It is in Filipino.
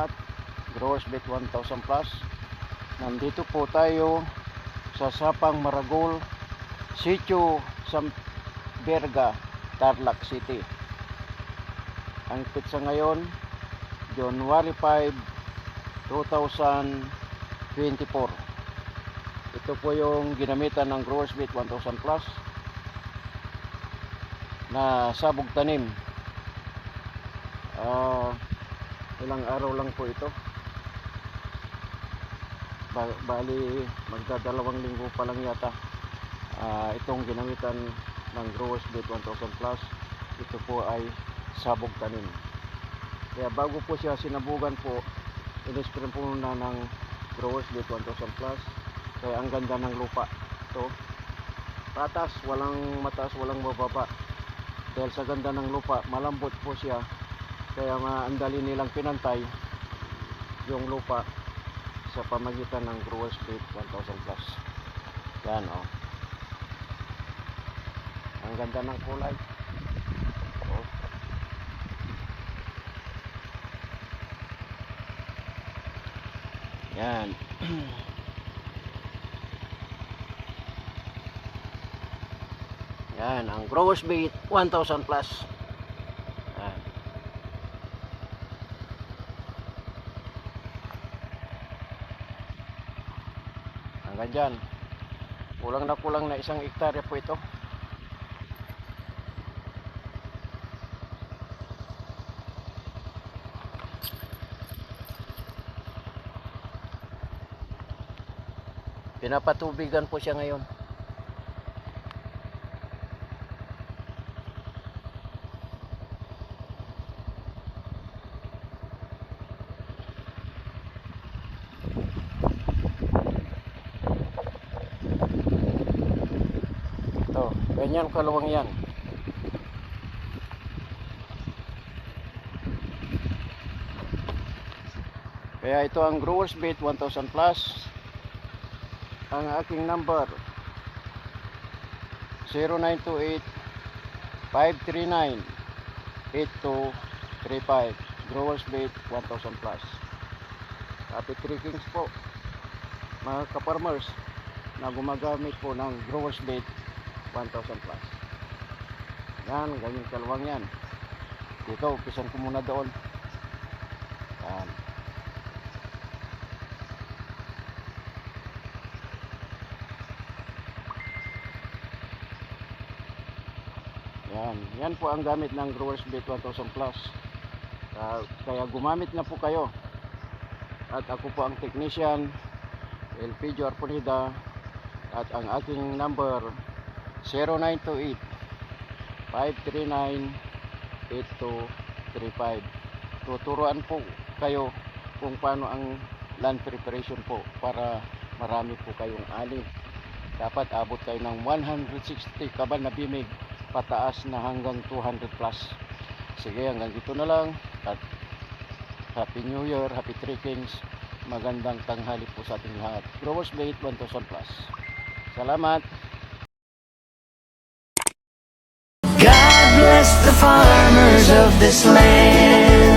lahat, Growers Bait 1000 Plus. Nandito po tayo sa Sapang Maragol, Sitio Samberga, Tarlac City. Ang pitsa ngayon, January 5, 2024. Ito po yung ginamitan ng Growers Bait 1000 Plus na sabog tanim. Ilang araw lang po ito, bali magdadalawang linggo pa lang yata itong ginamitan ng Growers Bait 1000 Plus. Ito po ay sabog tanim, kaya bago po siya sinabugan po, in-spray po na ng Growers Bait 1000 Plus. Kaya ang ganda ng lupa ito, patas, walang mataas, walang bababa. Dahil sa ganda ng lupa, malambot po siya, kaya maandali nilang pinantay yung lupa sa pamagitan ng Growers Bait 1000 Plus. Yan o, ang ganda ng kulay. Yan. Yan ang Growers Bait 1000 Plus. Yan. Hanggang dyan, kulang na 1 hektarya po ito. Pinapatubigan po siya ngayon. Ito, ganyan kaluwang yan. Kaya ito ang Growers Bait 1000 Plus. Ang aking number 0928-539-8235. Growers Bait 1000 Plus. Happy Trekkings po mga ka-farmers na gumagamit po ng Growers Bait 1000 Plus. Yan, ganyan kalawang yan. Dito, pisan ko muna doon. Yan. Yan po ang gamit ng Growers Bait 1000 Plus. Kaya gumamit na po kayo. At ako po ang technician, Elpidio Arponida, at ang aking number 0928-539-8235. Tuturuan po kayo kung paano ang land preparation po para marami po kayong ani. Dapat abot kayo ng 160 kabal na bimig pataas na hanggang 200 plus. Sige, hanggang dito na lang, at Happy New Year, Happy Trekkings, magandang tanghali po sa ating lahat. Growers Bait 1000 Plus. Salamat. God bless the farmers of this land.